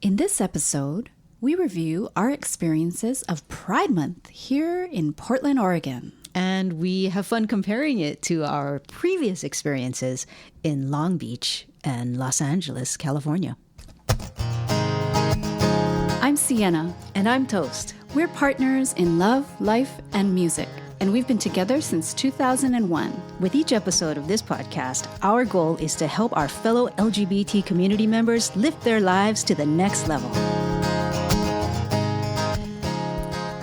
In this episode, we review our experiences of Pride Month here in Portland, Oregon. And we have fun comparing it to our previous experiences in Long Beach and Los Angeles, California. I'm Sienna. And I'm Toast. We're partners in love, life, and music, and we've been together since 2001. With each episode of this podcast, our goal is to help our fellow LGBT community members lift their lives to the next level.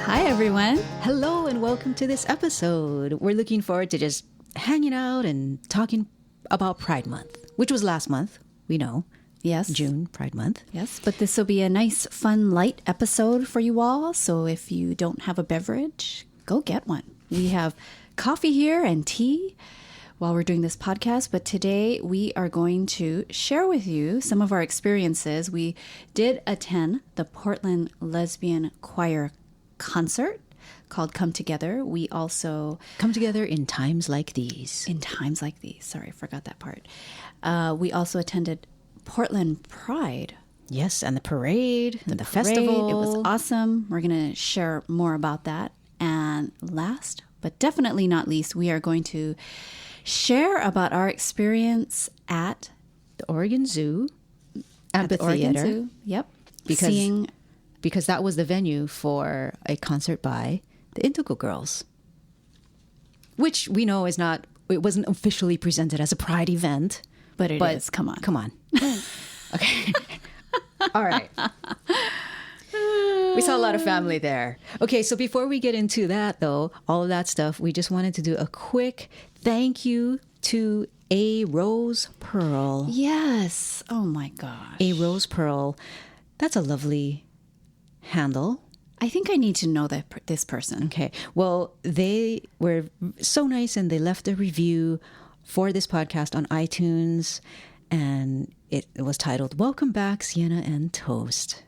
Hi, everyone. Hello, and welcome to this episode. We're looking forward to just hanging out and talking about Pride Month, which was last month, we know. Yes. June, Pride Month. Yes, but this will be a nice, fun, light episode for you all. So if you don't have a beverage, go get one. We have coffee here and tea while we're doing this podcast. But today we are going to share with you some of our experiences. We did attend the Portland Lesbian Choir concert called Come Together. We also... Come together in times like these. In times like these. Sorry, I forgot that part. We also attended Portland Pride. Yes, and the parade, and the festival. It was awesome. We're going to share more about that. And last, but definitely not least, we are going to share about our experience at the Oregon Zoo Amphitheater. Yep. Because that was the venue for a concert by the Gilmore Girls, which we know it wasn't officially presented as a Pride event. But it is. Come on. Come on. Okay. All right. We saw a lot of family there. Okay, so before we get into that, though, all of that stuff, we just wanted to do a quick thank you to A Rose Pearl. Yes. Oh, my gosh. A Rose Pearl. That's a lovely handle. I think I need to know this person. Okay. Well, they were so nice and they left a review for this podcast on iTunes, and it was titled, Welcome Back, Sienna and Toast.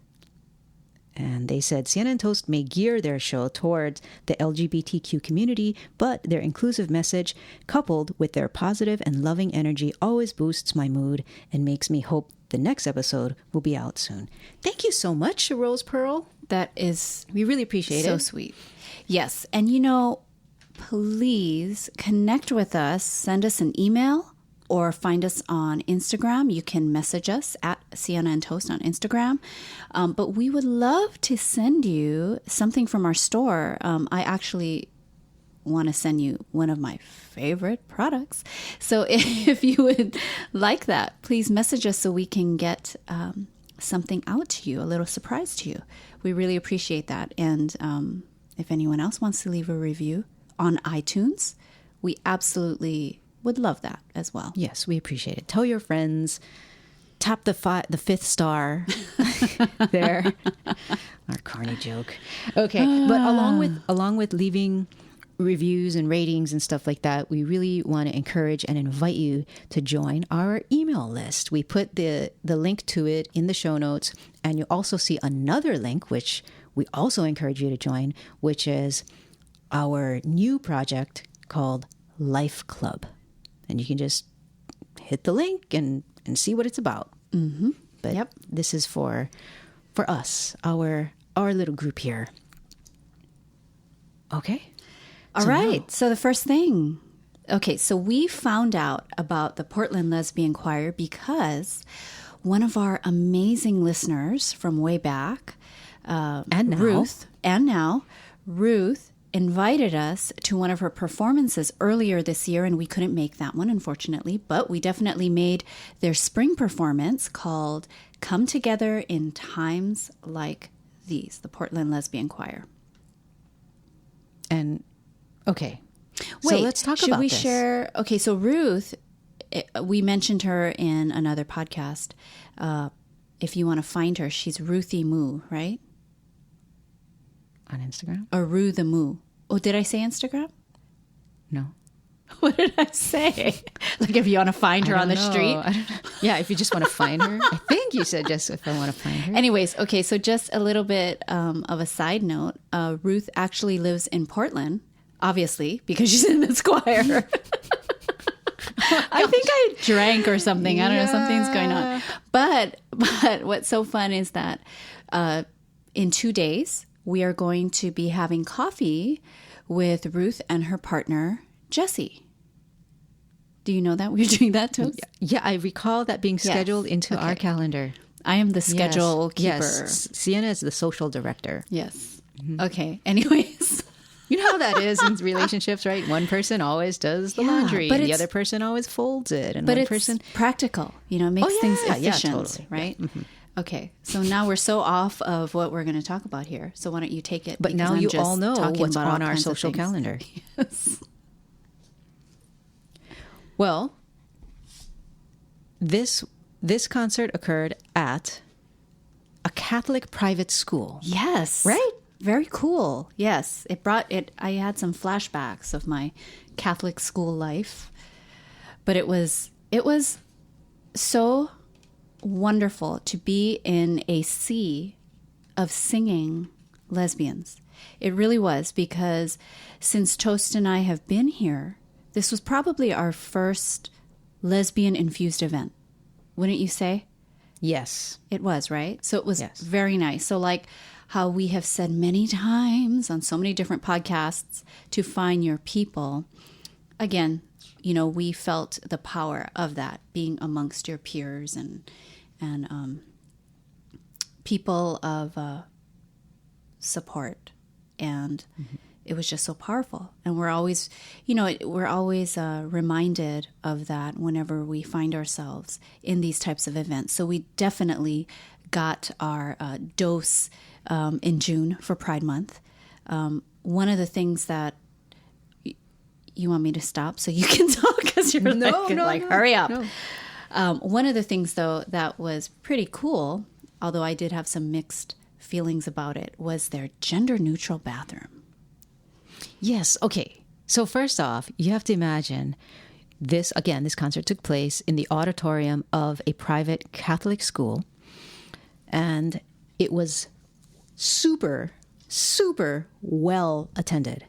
And they said, Sienna and Toast may gear their show towards the LGBTQ community, but their inclusive message, coupled with their positive and loving energy, always boosts my mood and makes me hope the next episode will be out soon. Thank you so much, Rose Pearl. We really appreciate it. So sweet. Yes. And please connect with us, send us an email, or find us on Instagram. You can message us at Sienna and Toast on Instagram. But we would love to send you something from our store. I actually want to send you one of my favorite products. So if you would like that, please message us so we can get something out to you, a little surprise to you. We really appreciate that. And if anyone else wants to leave a review on iTunes, we absolutely would love that as well. Yes, we appreciate it. Tell your friends. Tap the fifth star there. Our corny joke. Okay, but along with leaving reviews and ratings and stuff like that, we really want to encourage and invite you to join our email list. We put the link to it in the show notes, and you also see another link, which we also encourage you to join, which is our new project called Life Club. And you can just hit the link and see what it's about. Mm-hmm. But This is for us, our little group here. Okay. All right. So the first thing. Okay, so we found out about the Portland Lesbian Choir because one of our amazing listeners from way back, Ruth invited us to one of her performances earlier this year, and we couldn't make that one, unfortunately, but we definitely made their spring performance called Come Together in Times Like These, the Portland Lesbian Choir. And, okay. Wait, so let's talk about this. Should we share? Okay, so Ruth, we mentioned her in another podcast. If you want to find her, she's Ruthie Moo, right? On Instagram? Or Rue the Moo. Oh, did I say Instagram? No. What did I say? Like if you want to find her on the street? I don't know. Yeah, if you just want to find her. I think you said just if I want to find her. Anyways, okay, so just a little bit of a side note. Ruth actually lives in Portland, obviously, because she's in this choir. I think I drank or something. I don't know. Something's going on. But what's so fun is that in 2 days, we are going to be having coffee with Ruth and her partner, Jessie. Do you know that we're doing that, Toast? Yeah, I recall that being scheduled into our calendar. I am the schedule keeper. Yes, Sienna is the social director. Yes. Okay. Anyways. You know how that is in relationships, right? One person always does the laundry, but and the other person always folds it. And but one it's person practical, you know, makes things efficient, totally. right? Yeah. Okay, so now we're so off of what we're going to talk about here. So why don't you take it? But now I'm you just all know talking what's about on all our kinds of social things. calendar. Yes. Well, this concert occurred at a Catholic private school. Yes. Right? Very cool. Yes. It brought it. I had some flashbacks of my Catholic school life, but it was so wonderful to be in a sea of singing lesbians. It really was, because since Toast and I have been here, this was probably our first lesbian infused event. Wouldn't you say? Yes. It was, right? So it was very nice. So like how we have said many times on so many different podcasts, to find your people. Again, you know, we felt the power of that, being amongst your peers and people of support. And it was just so powerful. And we're always, you know, reminded of that whenever we find ourselves in these types of events. So we definitely got our dose in June for Pride Month. One of the things that you want me to stop so you can talk, because you're hurry up. No. One of the things, though, that was pretty cool, although I did have some mixed feelings about it, was their gender-neutral bathroom. Yes. Okay. So first off, you have to imagine this concert took place in the auditorium of a private Catholic school, and it was super, super well attended.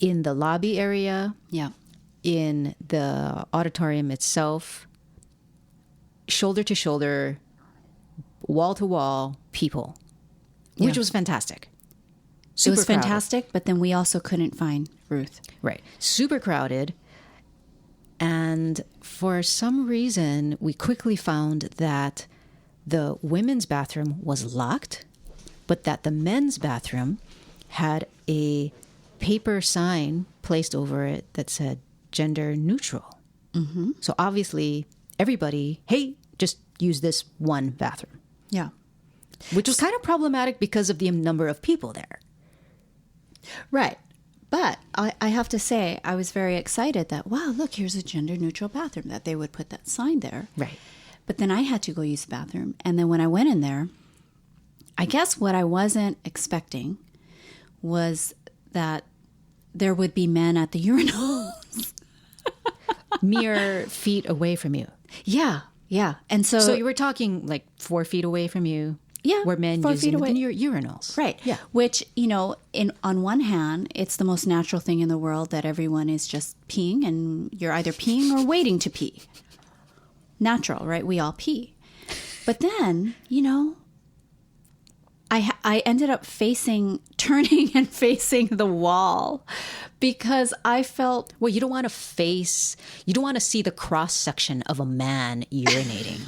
In the lobby area, in the auditorium itself, shoulder to shoulder, wall to wall people, which was fantastic. It was fantastic, but then we also couldn't find Ruth. Right. Super crowded. And for some reason, we quickly found that the women's bathroom was locked, but that the men's bathroom had a paper sign placed over it that said gender neutral. Mm-hmm. So obviously, everybody, hey, just use this one bathroom. Yeah. Which was kind of problematic because of the number of people there. Right. But I have to say, I was very excited that, wow, look, here's a gender-neutral bathroom, that they would put that sign there. Right. But then I had to go use the bathroom. And then when I went in there, I guess what I wasn't expecting was that there would be men at the urinals. Mere feet away from you. Yeah. Yeah. And so you were talking like 4 feet away from you. Yeah, were men 4 using feet away. the urinals. Right. Yeah. Which, you know, on one hand, it's the most natural thing in the world that everyone is just peeing, and you're either peeing or waiting to pee. Natural, right? We all pee. But then, you know, I ended up turning and facing the wall, because I felt... Well, you don't want to see the cross section of a man urinating.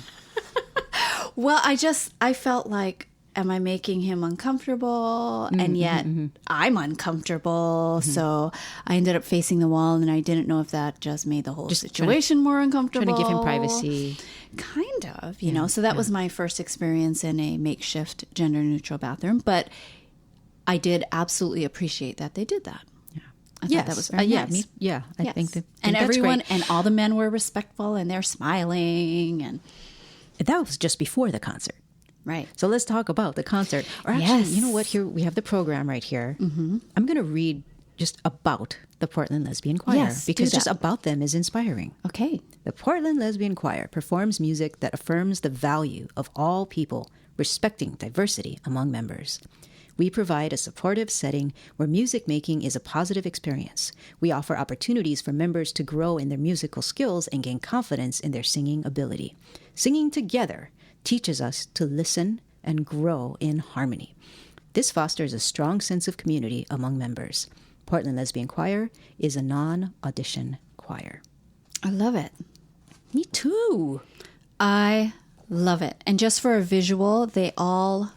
Well, I felt like, am I making him uncomfortable? And yet I'm uncomfortable. So I ended up facing the wall, and I didn't know if that just made the whole situation more uncomfortable. Trying to give him privacy. Kind of, you know. So that was my first experience in a makeshift gender neutral bathroom. But I did absolutely appreciate that they did that. Yeah. I thought that was very nice. I think that, and that's everyone, great. and all the men were respectful, and they're smiling, and that was just before the concert. Right. So let's talk about the concert. Or actually, you know what? Here we have the program right here. Mm-hmm. I'm going to read just about the Portland Lesbian Choir, because just about them is inspiring. Okay. The Portland Lesbian Choir performs music that affirms the value of all people respecting diversity among members. We provide a supportive setting where music making is a positive experience. We offer opportunities for members to grow in their musical skills and gain confidence in their singing ability. Singing together teaches us to listen and grow in harmony. This fosters a strong sense of community among members. Portland Lesbian Choir is a non-audition choir. I love it. Me too. I love it. And just for a visual, they all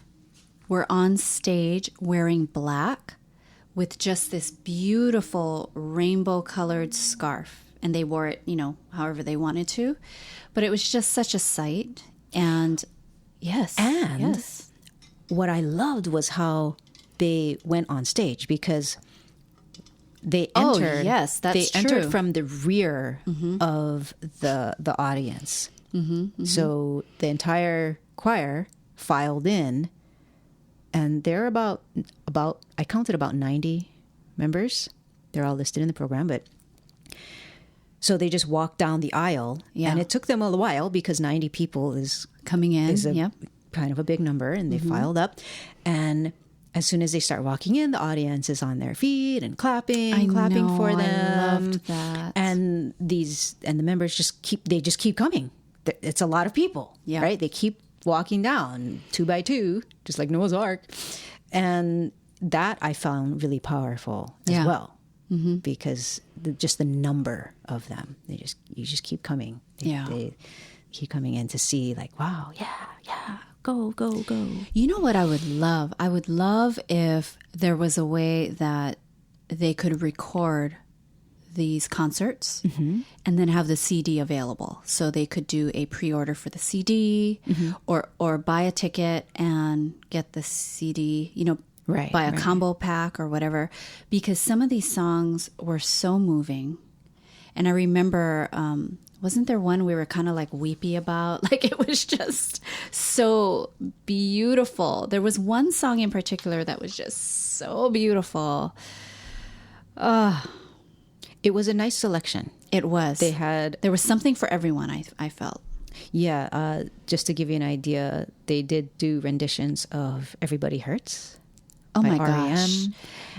were on stage wearing black with just this beautiful rainbow-colored scarf. And they wore it, however they wanted to. But it was just such a sight. And yes. What I loved was how they went on stage, because they entered. Oh, yes, that's they true. entered from the rear of the audience. So the entire choir filed in, and there are about I counted about 90 members. They're all listed in the program, but so they just walked down the aisle, and it took them a while because 90 people is coming in. Kind of a big number, and they filed up, and as soon as they start walking in, the audience is on their feet and clapping for them. I loved that. And the members just keep coming. It's a lot of people, right? They keep walking down 2 by 2, just like Noah's Ark, and that I found really powerful as well, because just the number of them, you just keep coming. They keep coming in to see, like, wow, yeah. Go. You know what I would love? I would love if there was a way that they could record these concerts and then have the CD available. So they could do a pre-order for the CD or buy a ticket and get the CD, buy a combo pack or whatever. Because some of these songs were so moving. And I remember... wasn't there one we were kind of like weepy about? Like, it was just so beautiful. There was one song in particular that was just so beautiful. It was a nice selection. It was. There was something for everyone, I felt. Yeah. Just to give you an idea, they did do renditions of Everybody Hurts. Oh by my R.E.M. gosh.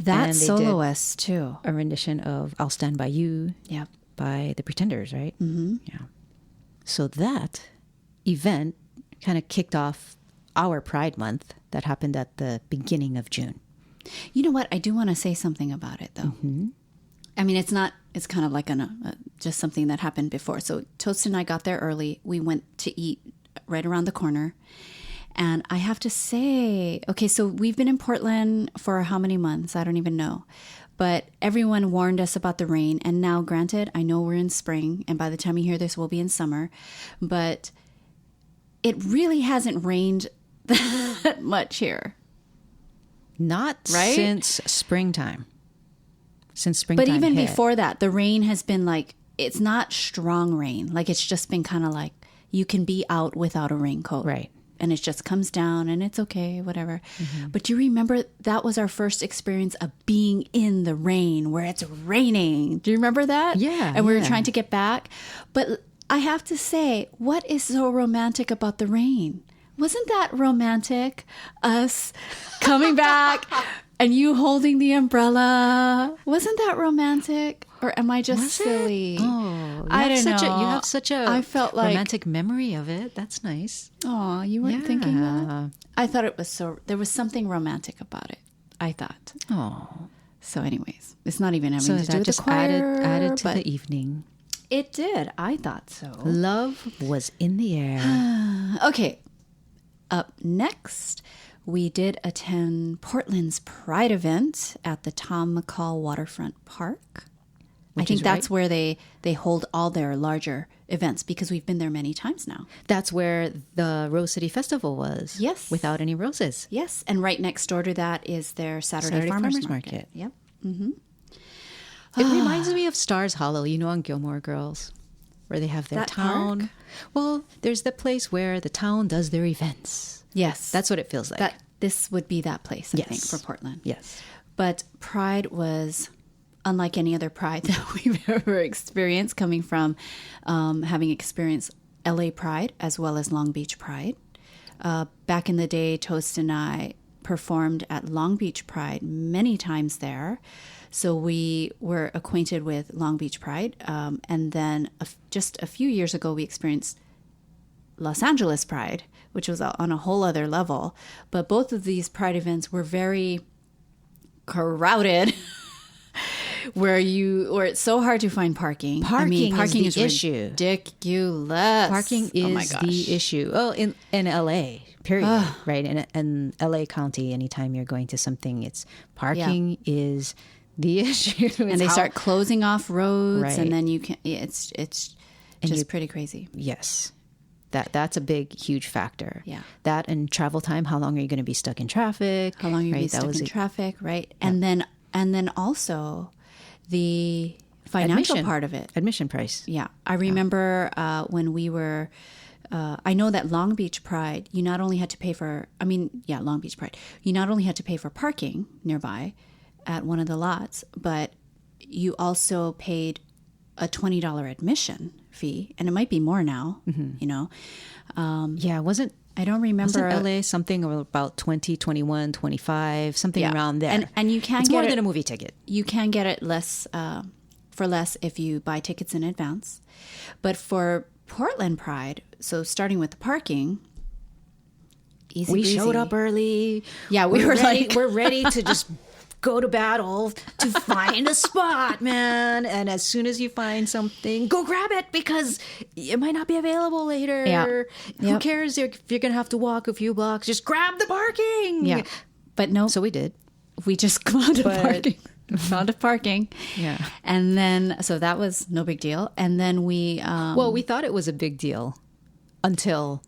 That soloist too. A rendition of I'll Stand By You. Yeah. By the Pretenders, right? Yeah. So that event kind of kicked off our Pride Month that happened at the beginning of June. You know what? I do want to say something about it, though. I mean, it's kind of like just something that happened before. So Toast and I got there early. We went to eat right around the corner. And I have to say, okay, so we've been in Portland for how many months? I don't even know. But everyone warned us about the rain. And now, granted, I know we're in spring, and by the time you hear this, we'll be in summer. But it really hasn't rained that much here. Not right? Since springtime. But even hit. before that, the rain has been like, it's not strong rain. Like, it's just been kind of like, you can be out without a raincoat. Right. And it just comes down and it's okay, whatever. But you remember that was our first experience of being in the rain where it's raining. Do you remember that? Yeah. And we were trying to get back. But I have to say, what is so romantic about the rain? Wasn't that romantic? Us coming back and you holding the umbrella. Wasn't that romantic? Or am I just silly? Oh, I don't know. You have such a I felt like romantic memory of it. That's nice. Oh, you weren't thinking that? I thought it was there was something romantic about it, I thought. Oh. So anyways, it's not even having So to do that with just the choir, added to the evening. It did. I thought so. Love was in the air. Okay. Up next, we did attend Portland's Pride event at the Tom McCall Waterfront Park. I think that's where they hold all their larger events because we've been there many times now. That's where the Rose City Festival was. Yes. Without any roses. Yes. And right next door to that is their Saturday Farmers Market. Yep. It reminds me of Stars Hollow, on Gilmore Girls, where they have their town. Park? Well, there's the place where the town does their events. Yes. That's what it feels like. This would be that place, I think, for Portland. Yes. But Pride was unlike any other Pride that we've ever experienced, coming from having experienced LA Pride as well as Long Beach Pride. Back in the day, Toast and I performed at Long Beach Pride many times there. So we were acquainted with Long Beach Pride. And then just a few years ago, we experienced Los Angeles Pride, which was on a whole other level. But both of these Pride events were very crowded. where it's so hard to find parking. Parking is the issue. Ridiculous. Parking is the issue. Oh, in LA, period. Right? In LA County, anytime you're going to something, it's parking is the issue. And they start closing off roads, Right. and then you can. It's just pretty crazy. Yes. That's a big, huge factor. Yeah. That and travel time. How long are you going to be stuck in traffic? How long are you going to be stuck in traffic, right? And then also the financial Admission. part of it. Admission price. Yeah. I remember when we were, I know that Long Beach Pride, you not only had to pay for, Long Beach Pride, you not only had to pay for parking nearby at one of the lots, but you also paid a $20 admission fee. And it might be more now, you know. Yeah, I don't remember. Wasn't LA something about 20, 21, 25, something around there? And you can it's get more it, than a movie ticket. You can get it for less if you buy tickets in advance. But for Portland Pride, so starting with the parking, easy We breezy. showed up early. Yeah, we're ready to just go to battle to find a spot, man. And as soon as you find something, go grab it because it might not be available later. Yeah. Who cares if you're going to have to walk a few blocks? Just grab the parking. Yeah. But no. So we did. We just found a parking. Yeah. And then, so that was no big deal. And then we... we thought it was a big deal until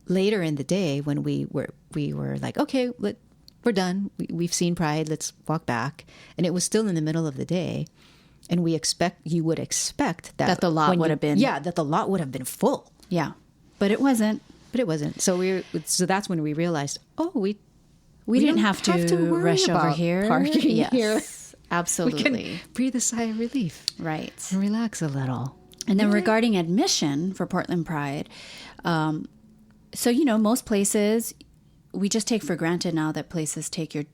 later in the day when we were like, okay, we're done. We've seen Pride. Let's walk back. And it was still in the middle of the day. And you would expect that the lot would have been. Yeah, that the lot would have been full. Yeah. But it wasn't. So that's when we realized, we didn't have to worry rush over about here. Parking Yes, here. absolutely. We can breathe a sigh of relief. Right. And relax a little. And then regarding admission for Portland Pride, so, most places, we just take for granted now that places take your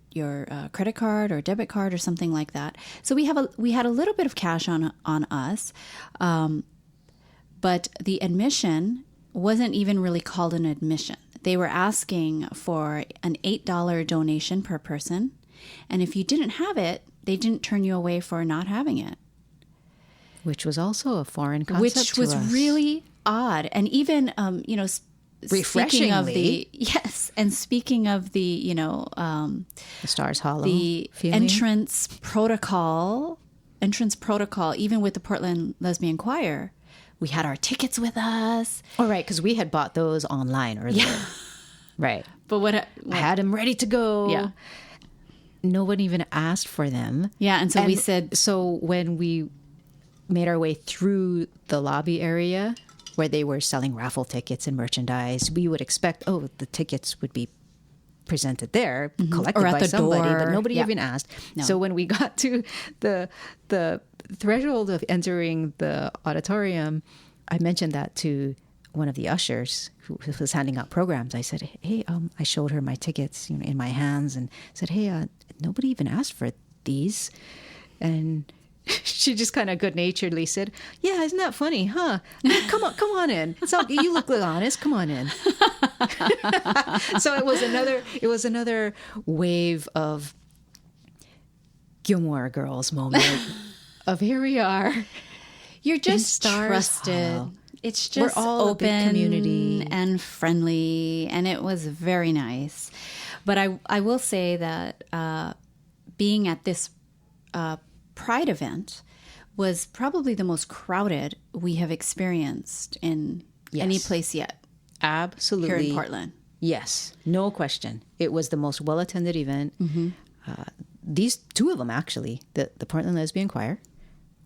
credit card or debit card or something like that. So we had a little bit of cash on us, but the admission wasn't even really called an admission. They were asking for an $8 donation per person, and if you didn't have it, they didn't turn you away for not having it. Which was also a foreign concept Which was to us. really odd. And even, refreshingly. Speaking of the, the Stars Hollow the feeling. entrance protocol, even with the Portland Lesbian Choir, we had our tickets with us. Oh, right, because we had bought those online earlier. Yeah. Right. But what I had them ready to go. Yeah. No one even asked for them. Yeah, and so we said... So when we made our way through the lobby area where they were selling raffle tickets and merchandise, we would expect, the tickets would be presented there, collected Or at by the somebody, door. but nobody Yeah. even asked. No. So when we got to the threshold of entering the auditorium, I mentioned that to one of the ushers who was handing out programs. I said, hey, I showed her my tickets in my hands and said, hey, nobody even asked for these. And she just kind of good-naturedly said, yeah, isn't that funny, huh? Come on in. You look honest. Come on in. So it was another wave of Gilmore Girls moment of here we are. You're just Stars trusted. Hollow. It's just We're all a big open community. and friendly, and it was very nice. But I will say that being at this Pride event was probably the most crowded we have experienced in any place yet. Absolutely. Here in Portland. Yes, no question. It was the most well-attended event. These two of them, actually, the Portland Lesbian Choir,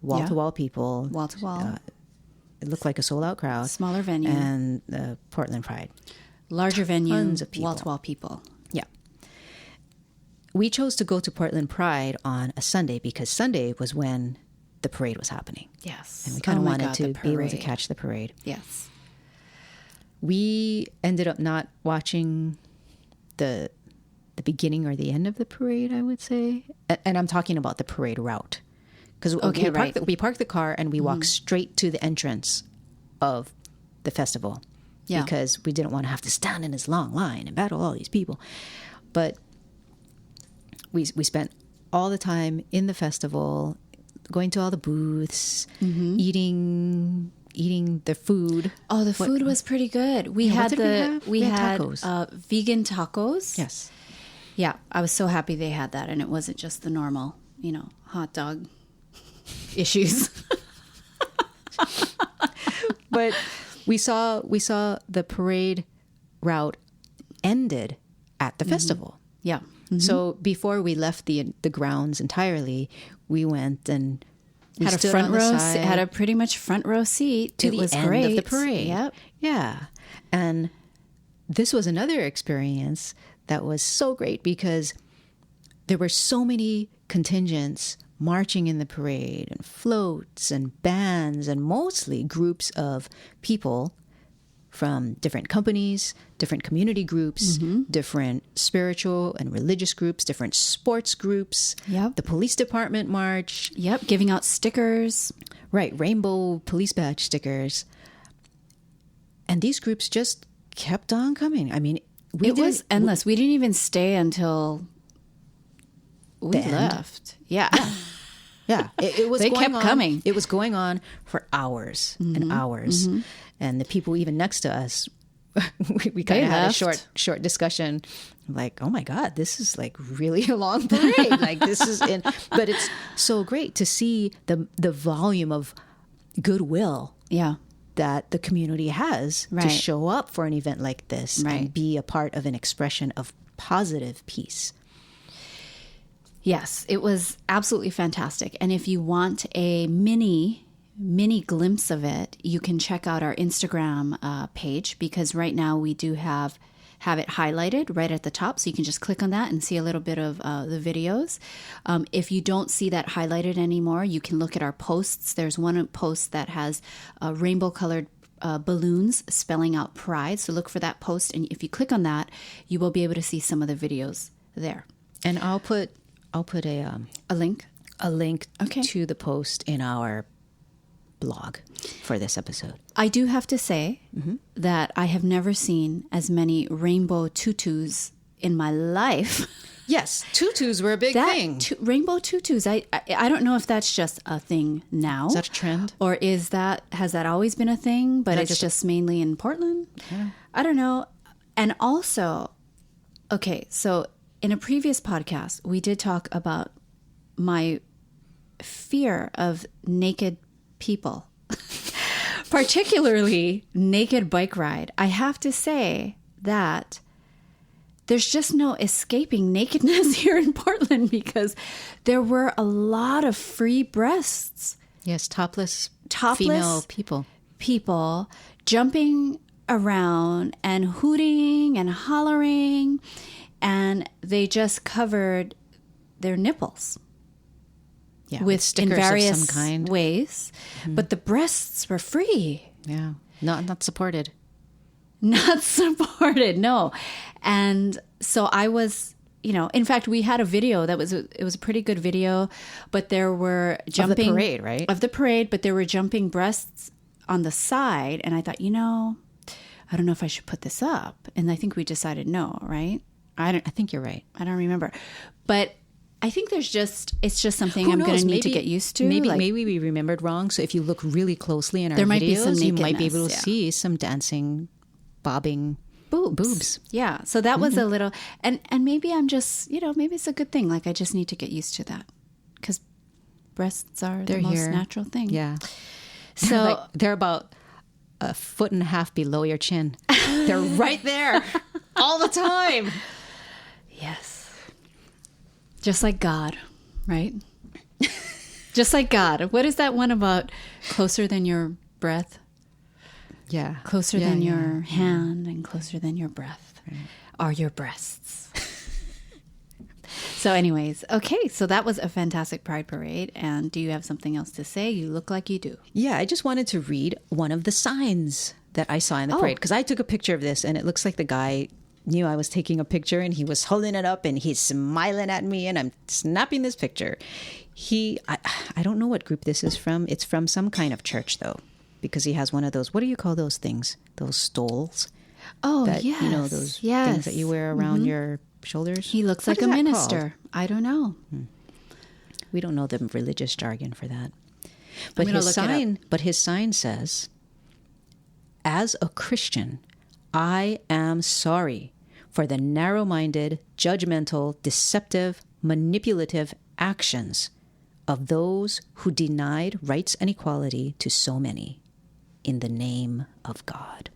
wall-to-wall people. Wall-to-wall. It looked like a sold-out crowd. Smaller venue. And the Portland Pride. Larger venue. Tons of people. Wall-to-wall people. Yeah. We chose to go to Portland Pride on a Sunday because Sunday was when the parade was happening. Yes. And we kind of wanted to be able to catch the parade. Yes. We ended up not watching the the beginning or the end of the parade, I would say. And I'm talking about the parade route. Because we park the car and we walk straight to the entrance of the festival. Yeah. Because we didn't want to have to stand in this long line and battle all these people. But we spent all the time in the festival, going to all the booths, eating the food. Oh, the food was pretty good. We had tacos. Vegan tacos. Yes. Yeah, I was so happy they had that, and it wasn't just the normal, hot dog issues. But we saw the parade route ended at the festival. Yeah. So before we left the grounds entirely, we went and we had a stood front on the row, side had a pretty much front row seat to it the was end great. of the parade. Yep. Yeah. And this was another experience that was so great because there were so many contingents marching in the parade and floats and bands and mostly groups of people from different companies, different community groups, different spiritual and religious groups, different sports groups. Yep. The police department march. Yep. Giving out stickers. Right. Rainbow police badge stickers. And these groups just kept on coming. I mean, It was endless. We didn't even stay until we left. Yeah. Yeah, it was. They going kept on. coming. It was going on for hours and hours, and the people even next to us, we kind of had a short discussion. Like, oh my God, this is like really a long parade. Like this is, but it's so great to see the volume of goodwill. Yeah. That the community has to show up for an event like this and be a part of an expression of positive peace. Yes, it was absolutely fantastic. And if you want a mini glimpse of it, you can check out our Instagram page, because right now we do have it highlighted right at the top. So you can just click on that and see a little bit of the videos. If you don't see that highlighted anymore, you can look at our posts. There's one post that has rainbow colored balloons spelling out pride. So look for that post. And if you click on that, you will be able to see some of the videos there. And I'll put a link to the post in our blog for this episode. I do have to say that I have never seen as many rainbow tutus in my life. Yes, tutus were a big thing. Rainbow tutus. I don't know if that's just a thing now. Is that a trend? Or has that always been a thing, but it's just mainly in Portland? Yeah. I don't know. And also, okay, so in a previous podcast, we did talk about my fear of naked people, particularly naked bike ride. I have to say that there's just no escaping nakedness here in Portland, because there were a lot of free breasts. Yes, topless female people jumping around and hooting and hollering. And they just covered their nipples with stickers in various of some kind. ways. But the breasts were free. Yeah, not supported. Not supported, no. And so I was, in fact, we had a video it was a pretty good video, but there were jumping. Of the parade, right? Of the parade, but there were jumping breasts on the side. And I thought, I don't know if I should put this up. And I think we decided no, right? I think you're right. I don't remember. But I think it's just something I'm going to need to get used to. Maybe we remembered wrong. So if you look really closely in our videos, you might be able to see some dancing, bobbing boobs. Yeah. So that was a little, and maybe I'm just, maybe it's a good thing. Like I just need to get used to that, because breasts are the most natural thing. Yeah. So they're about a foot and a half below your chin. They're right there all the time. Yes. Just like God, right? Just like God. What is that one about? Closer than your breath? Yeah. Closer than your hand and closer than your breath are your breasts. So anyways, okay. So that was a fantastic Pride Parade. And do you have something else to say? You look like you do. Yeah, I just wanted to read one of the signs that I saw in the parade, because I took a picture of this and it looks like the guy knew I was taking a picture, and he was holding it up and he's smiling at me, and I'm snapping this picture. I don't know what group this is from. It's from some kind of church, though, because he has one of those, what do you call those things? Those stoles? Oh, that, yes. You know, those things that you wear around your shoulders? He looks like a minister. I don't know. We don't know the religious jargon for that. But his sign says, as a Christian, I am sorry for the narrow-minded, judgmental, deceptive, manipulative actions of those who denied rights and equality to so many in the name of God.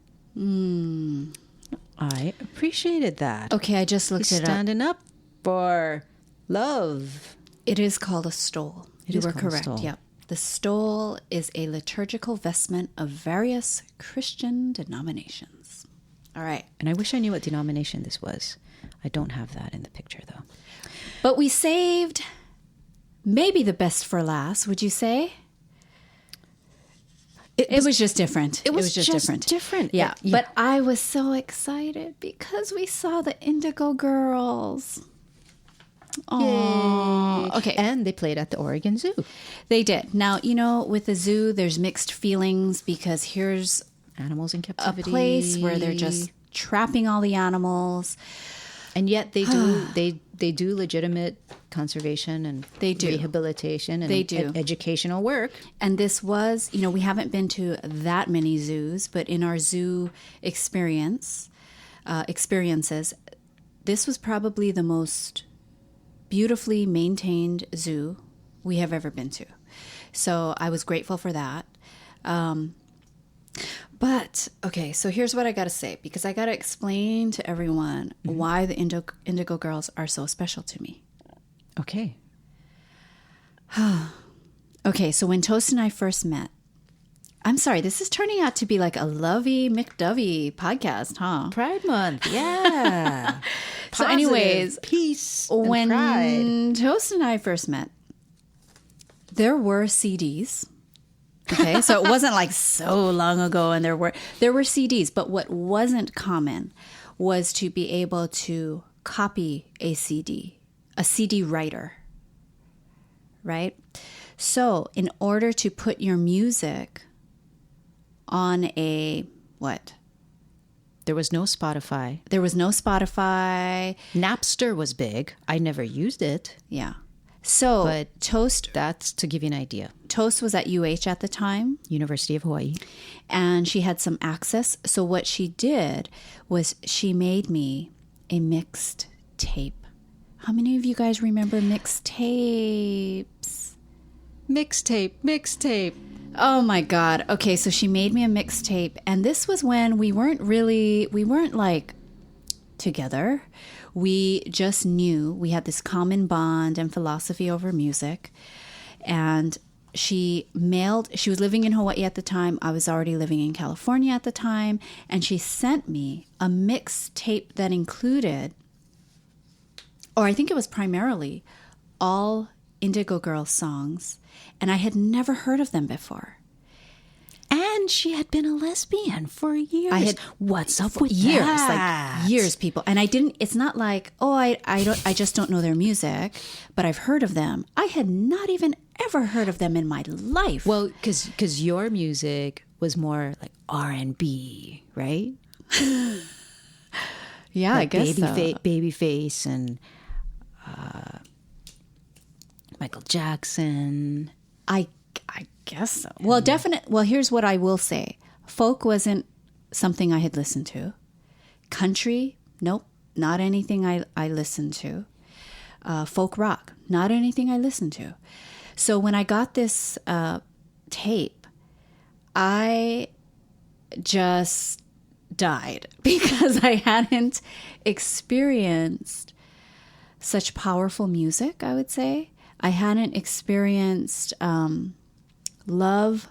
I appreciated that. Okay, I just looked He's it up. standing up for love. It is called a stole. You were correct. Stole. Yep. The stole is a liturgical vestment of various Christian denominations. All right. And I wish I knew what denomination this was. I don't have that in the picture, though. But we saved maybe the best for last, would you say? It was just different. It was just different. Yeah. But I was so excited because we saw the Indigo Girls. Oh, okay. And they played at the Oregon Zoo. They did. Now, you know, with the zoo, there's mixed feelings because here's animals in captivity. A place where they're just trapping all the animals. And yet they do legitimate conservation and rehabilitation and educational work. And this was, you know, we haven't been to that many zoos, but in our zoo experiences, this was probably the most beautifully maintained zoo we have ever been to. So I was grateful for that. But, okay, so here's what I got to say, because I got to explain to everyone why the Indigo Girls are so special to me. Okay. Okay, so when Toast and I first met, I'm sorry, this is turning out to be like a Lovey McDovey podcast, huh? Pride Month, yeah. So anyways, peace when pride. Toast and I first met, there were CDs. Okay, so it wasn't like so long ago, and there were CDs, but what wasn't common was to be able to copy a CD writer, right? So in order to put your music on a what? There was no Spotify. Napster was big. I never used it. Yeah. So, but Toast... That's to give you an idea. Toast was at UH at the time. University of Hawaii. And she had some access. So what she did was she made me a mixed tape. How many of you guys remember mixed tapes? Mixtape. Oh my God. Okay, so she made me a mixtape. And this was when we weren't like together. We just knew we had this common bond and philosophy over music. And she was living in Hawaii at the time. I was already living in California at the time. And she sent me a mixtape that included, or I think it was primarily, all Indigo Girls songs. And I had never heard of them before. And she had been a lesbian for years. What's up with years? that? Like years, people. And I didn't. It's not like, oh, I just don't know their music, but I've heard of them. I had not even ever heard of them in my life. Well, because your music was more like R&B, right? Yeah, like I guess so. Babyface and Michael Jackson. I guess so. Well, Well, here's what I will say. Folk wasn't something I had listened to. Country, nope, not anything I listened to. Folk rock, not anything I listened to. So when I got this tape, I just died because I hadn't experienced such powerful music, I would say. I hadn't experienced love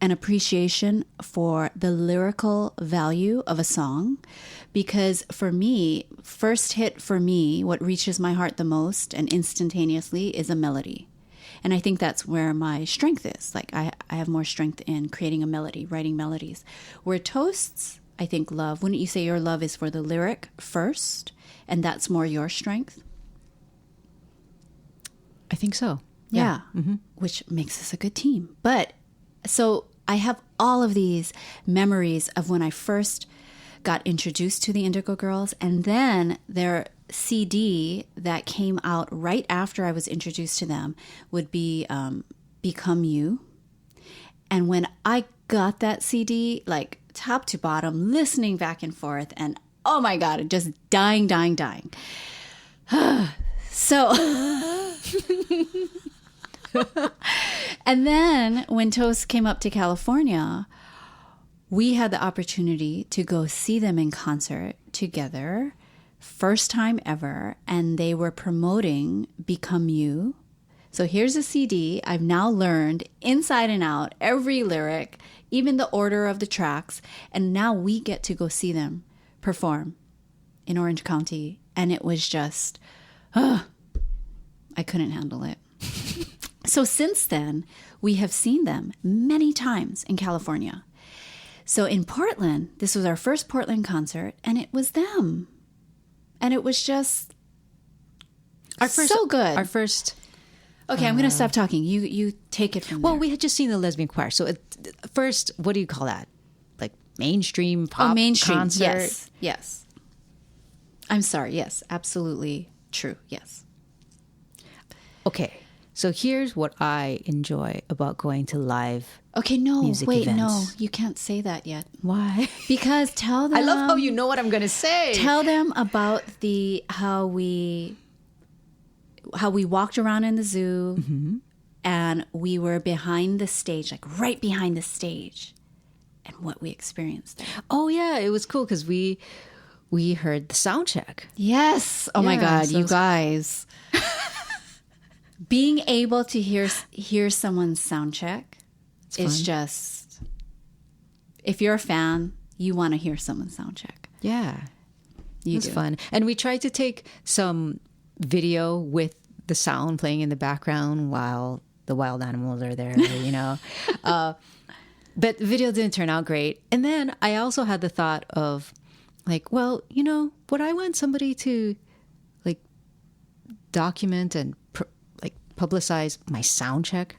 and appreciation for the lyrical value of a song, because for me, first hit for me, what reaches my heart the most and instantaneously is a melody. And I think that's where my strength is. Like I have more strength in creating a melody, writing melodies. Where Toast's I think love, wouldn't you say your love is for the lyric first, and that's more your strength? I think so. Yeah. Which makes us a good team. But so I have all of these memories of when I first got introduced to the Indigo Girls, and then their CD that came out right after I was introduced to them would be Become You. And when I got that CD, like top to bottom, listening back and forth, and oh my God, just dying. So, and then when Toast came up to California, we had the opportunity to go see them in concert together, first time ever, and they were promoting Become You. So here's a CD. I've now learned inside and out every lyric, even the order of the tracks, and now we get to go see them perform in Orange County, and it was just, I couldn't handle it. So since then, we have seen them many times in California. So in Portland, this was our first Portland concert, and it was them. And it was just so good. Our first... Okay, I'm going to stop talking. You take it from there. Well, we had just seen the lesbian choir. So first, what do you call that? Like mainstream pop concert? Yes. I'm sorry. Yes, absolutely true. Yes. Okay. So here's what I enjoy about going to live music events. No, you can't say that yet. Why? Because tell them. I love how you know what I'm going to say. Tell them about how we walked around in the zoo, and we were behind the stage, like right behind the stage, and what we experienced there. Oh yeah, it was cool because we heard the sound check. Yes. Oh my God, you guys. Being able to hear someone's sound check is just, if you're a fan, you want to hear someone's sound check. Yeah. It was fun. And we tried to take some video with the sound playing in the background while the wild animals are there, you know. But the video didn't turn out great. And then I also had the thought of like, well, you know, would I want somebody to like document and publicize my sound check?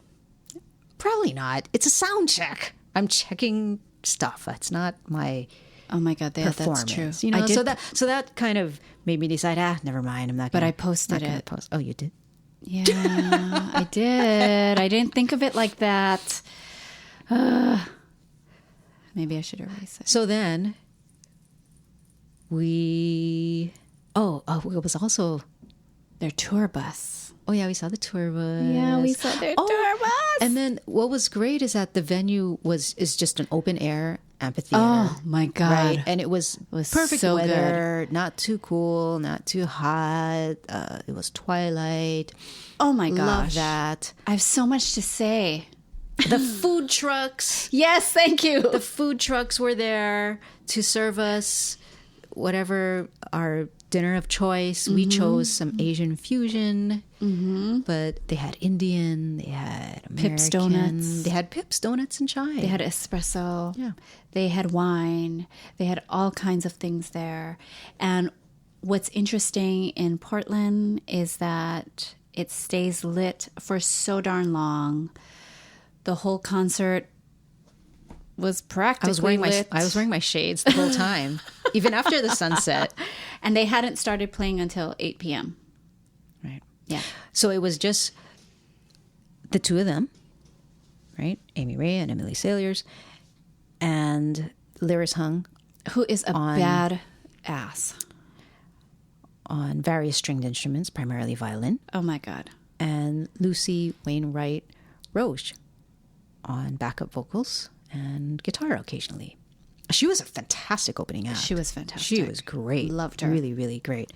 Probably not. It's a sound check. I'm checking stuff. That's not my Oh my God, that's true. You know, so that kind of made me decide, never mind. I'm not. But I posted it. Oh, you did? Yeah, I did. I didn't think of it like that. Maybe I should erase it. So then it was also their tour bus. Oh yeah, we saw the tour bus. Yeah, we saw their tour bus. And then what was great is that the venue is just an open air amphitheater. Oh my God. Right? And it was perfect so weather, not too cool, not too hot. It was twilight. Oh my gosh. Love that. I have so much to say. The food trucks. Yes, thank you. The food trucks were there to serve us whatever our dinner of choice. We chose some Asian fusion, but they had Indian, they had American. Pips Donuts. They had Pips Donuts and chai. They had espresso. Yeah. They had wine. They had all kinds of things there. And what's interesting in Portland is that it stays lit for so darn long. The whole concert was practically lit. I was wearing my shades the whole time, even after the sunset. And they hadn't started playing until 8 p.m. Right. Yeah. So it was just the two of them, right? Amy Ray and Emily Saliers. And Lyris Hung. Who is a bad ass. On various stringed instruments, primarily violin. Oh my God. And Lucy Wainwright Roche on backup vocals and guitar occasionally. She was a fantastic opening act. She was fantastic. She was great. Loved her. Really, really great.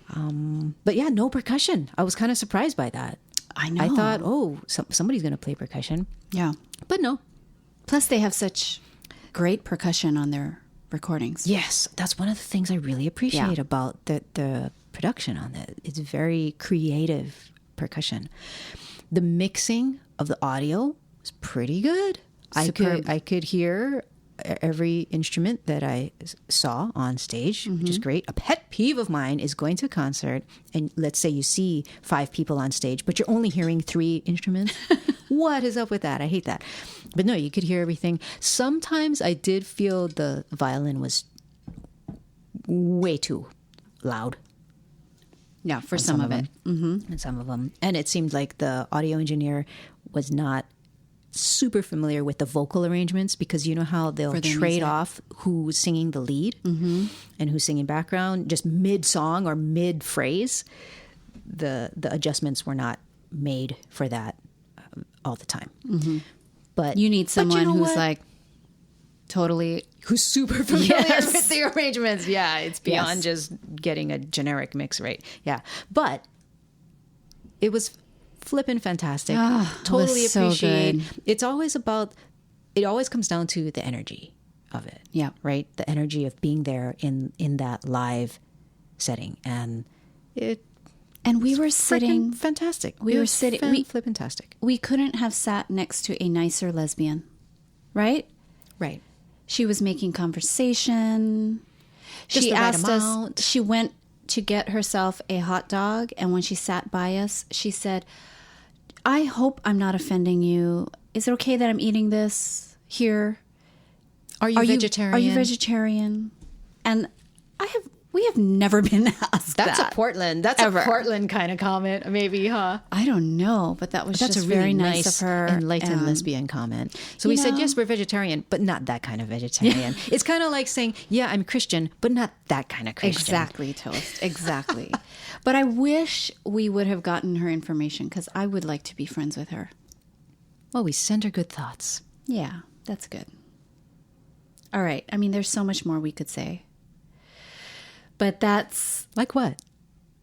But yeah, no percussion. I was kind of surprised by that. I know. I thought, somebody's going to play percussion. Yeah. But no. Plus, they have such great percussion on their recordings. Yes, that's one of the things I really appreciate about the production on it. It's very creative percussion. The mixing of the audio was pretty good. Superb. I could hear every instrument that I saw on stage, which is great. A pet peeve of mine is going to a concert and let's say you see 5 people on stage, but you're only hearing 3 instruments. What is up with that? I hate that. But no, you could hear everything. Sometimes I did feel the violin was way too loud. Yeah, for some of it. Mm-hmm. And some of them. And it seemed like the audio engineer was not super familiar with the vocal arrangements because you know how they'll trade music. off who's singing the lead and who's singing background just mid-song or mid-phrase. The adjustments were not made for that all the time. But You need someone who's what? like totally... Who's super familiar Yes. with the arrangements. Yeah, it's beyond just getting a generic mix right. Yeah. But it was flippin' fantastic. Totally it was so appreciate. good. It's always about, it always comes down to the energy of it. Yeah. Right? The energy of being there in that live setting. And it And we were frickin' sitting... fantastic. We were sitting... Flippin'-tastic. We couldn't have sat next to a nicer lesbian, right? Right. She was making conversation. Just She the right asked amount. us, she went to get herself a hot dog. And when she sat by us, she said, I hope I'm not offending you. Is it okay that I'm eating this here? Are you vegetarian? Are you vegetarian? And we have never been asked That's that. a Portland. That's ever. a Portland kind of comment, maybe, huh? I don't know, but that was That's just a really very nice of her. enlightened and- lesbian comment. So we you said, know- yes, we're vegetarian, but not that kind of vegetarian. It's kind of like saying, yeah, I'm Christian, but not that kind of Christian. Exactly, Toast. Exactly. But I wish we would have gotten her information because I would like to be friends with her. Well, we send her good thoughts. Yeah, that's good. All right. I mean, there's so much more we could say. But that's Like what?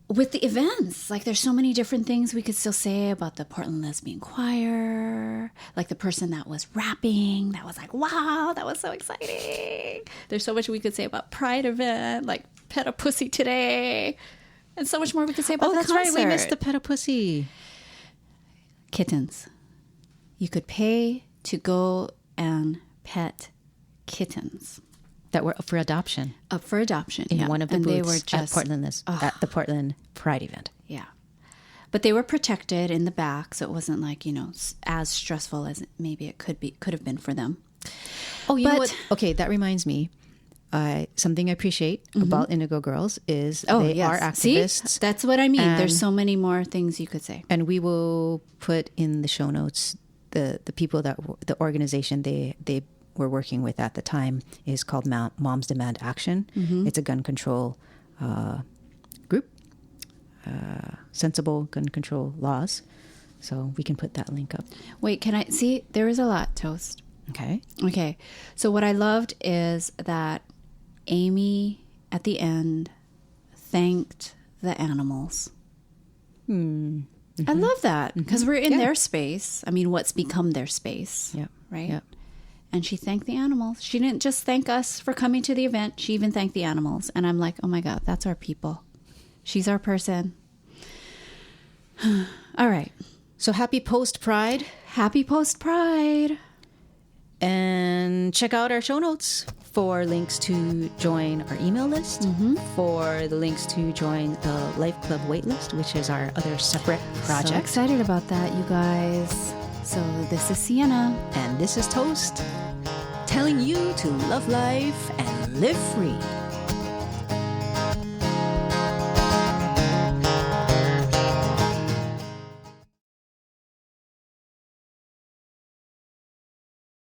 with the events. Like, there's so many different things we could still say about the Portland Lesbian Choir. Like the person that was rapping, that was like, wow, that was so exciting. There's so much we could say about Pride event, like Pet a Pussy today. And so much more we could say about the that's concert. right. We missed the pet a pussy. Kittens. You could pay to go and pet kittens. That were up for adoption Up for adoption. in yeah. one of the and booths they were just, at the Portland Pride event. Yeah. But they were protected in the back, so it wasn't like, as stressful as maybe it could have been for them. Oh, you know But- what? Okay, that reminds me. Something I appreciate about Indigo Girls is they are activists. See? That's what I mean. There's And- so many more things you could say. And we will put in the show notes the people the organization they were working with at the time is called Moms Demand Action. It's a gun control group, sensible gun control laws. So we can put that link up. Wait, can I see? There is a lot, Toast. Okay. Okay. So what I loved is that Amy at the end thanked the animals. I love that because we're in their space. I mean, what's become their space. Yep. Right? Yep. And she thanked the animals. She didn't just thank us for coming to the event. She even thanked the animals. And I'm like, oh my God, that's our people. She's our person. All right. So happy post Pride, Happy post Pride. and check out our show notes for links to join our email list, for the links to join the Life Club waitlist, which is our other separate So project. excited about that, you guys. So this is Sienna. And this is Toast, telling you to love life and live free.